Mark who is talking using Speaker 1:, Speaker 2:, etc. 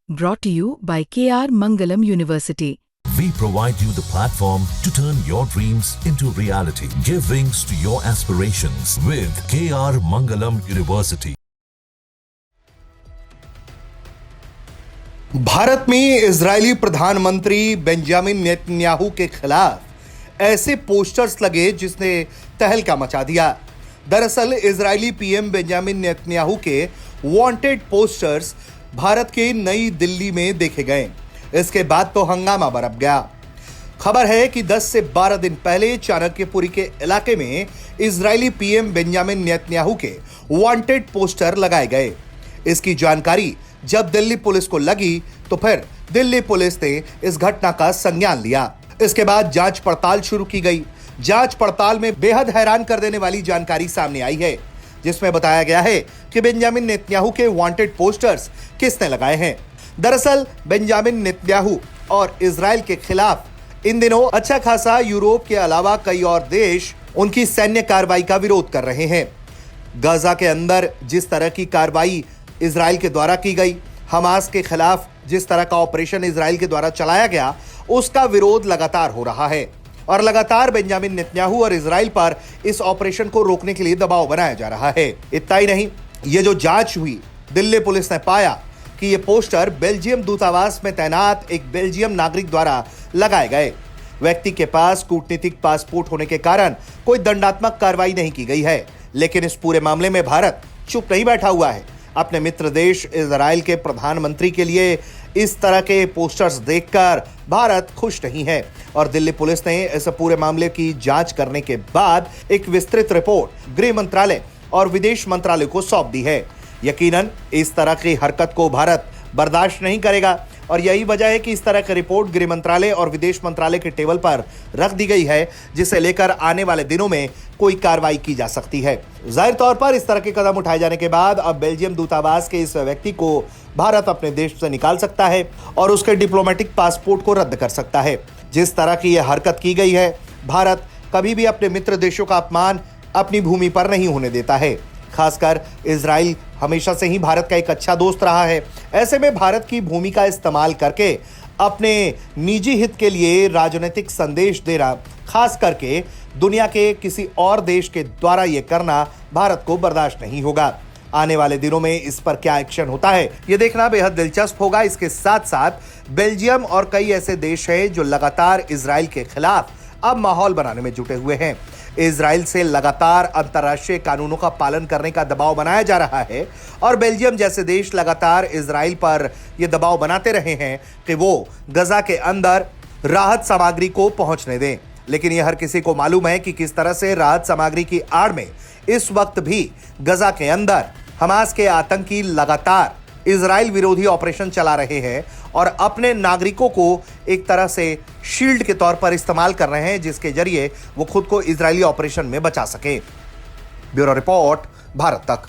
Speaker 1: Brought to you by KR Mangalam University.
Speaker 2: We provide you the platform to turn your dreams into reality. Give wings to your aspirations with KR Mangalam University.
Speaker 3: Bharat में Israeli प्रधानमंत्री Benjamin Netanyahu के खिलाफ ऐसे posters लगे जिसने तहलका मचा दिया। दरअसल इजरायली पीएम बेंजामिन नेतन्याहू के वांटेड पोस्टर्स भारत के नई दिल्ली में देखे गए। इसके बाद तो हंगामा बरप गया। खबर है कि 10 से 12 दिन पहले चाणक्यपुरी के इलाके में इजरायली पीएम बेंजामिन नेतन्याहू के वांटेड पोस्टर लगाए गए। इसकी जानकारी जब दिल्ली पुलिस को लगी तो फिर दिल्ली पुलिस ने इस घटना का संज्ञान लिया। इसके बाद जांच पड़ताल शुरू की गई। जांच पड़ताल में बेहद हैरान कर देने वाली जानकारी सामने आई है, जिसमें बताया गया है कि बेंजामिन नेतन्याहू के वांटेड पोस्टर्स किसने लगाए हैं। दरअसल बेंजामिन नेतन्याहू और इजराइल के खिलाफ इन दिनों अच्छा खासा यूरोप के अलावा कई और देश उनकी सैन्य कार्रवाई का विरोध कर रहे हैं। गाजा के अंदर जिस तरह की कार्रवाई इजराइल के द्वारा की गई, हमास के खिलाफ जिस तरह का ऑपरेशन इजराइल के द्वारा चलाया गया, उसका विरोध लगातार हो रहा है और लगातार बेंजामिन नेतन्याहू और इजराइल पर इस ऑपरेशन को रोकने के लिए दबाव बनाया जा रहा है। इतना ही नहीं, ये जो जांच हुई, दिल्ली पुलिस ने पाया कि ये पोस्टर बेल्जियम दूतावास में तैनात एक बेल्जियम नागरिक द्वारा लगाए गए। व्यक्ति के पास कूटनीतिक पासपोर्ट होने के कारण कोई दंडात्मक कार्रवाई नहीं की गई है, लेकिन इस पूरे मामले में भारत चुप नहीं बैठा हुआ है। अपने मित्र देश इजराइल के प्रधानमंत्री के लिए इस तरह के पोस्टर्स देखकर भारत खुश नहीं है और दिल्ली पुलिस ने इस पूरे मामले की जांच करने के बाद एक विस्तृत रिपोर्ट गृह मंत्रालय और विदेश मंत्रालय को सौंप दी है। यकीनन इस तरह की हरकत को भारत बर्दाश्त नहीं करेगा और यही वजह है कि इस तरह की रिपोर्ट गृह मंत्रालय और विदेश मंत्रालय के टेबल पर रख दी गई है, जिसे लेकर आने वाले दिनों में कोई कार्रवाई की जा सकती है। जाहिर तौर पर इस तरह के कदम उठाए जाने के बाद अब बेल्जियम दूतावास के इस व्यक्ति को भारत अपने देश से निकाल सकता है और उसके डिप्लोमेटिक पासपोर्ट को रद्द कर सकता है। जिस तरह की यह हरकत की गई है, भारत कभी भी अपने मित्र देशों का अपमान अपनी भूमि पर नहीं होने देता है। खासकर इजराइल हमेशा से ही भारत का एक अच्छा दोस्त रहा है। ऐसे में भारत की भूमि का इस्तेमाल करके अपने निजी हित के लिए राजनीतिक संदेश देना, खास करके दुनिया के किसी और देश के द्वारा यह करना भारत को बर्दाश्त नहीं होगा। आने वाले दिनों में इस पर क्या एक्शन होता है, यह देखना बेहद दिलचस्प होगा। इसके साथ साथ बेल्जियम और कई ऐसे देश हैं जो लगातार इजराइल के खिलाफ अब माहौल बनाने में जुटे हुए हैं। इजराइल से लगातार अंतर्राष्ट्रीय कानूनों का पालन करने का दबाव बनाया जा रहा है और बेल्जियम जैसे देश लगातार इजराइल पर यह दबाव बनाते रहे हैं कि वो गजा के अंदर राहत सामग्री को पहुंचने दें। लेकिन यह हर किसी को मालूम है कि किस तरह से राहत सामग्री की आड़ में इस वक्त भी गजा के अंदर हमास के आतंकी लगातार इजराइल विरोधी ऑपरेशन चला रहे हैं और अपने नागरिकों को एक तरह से शील्ड के तौर पर इस्तेमाल कर रहे हैं, जिसके जरिए वो खुद को इजरायली ऑपरेशन में बचा सके। ब्यूरो रिपोर्ट, भारत तक।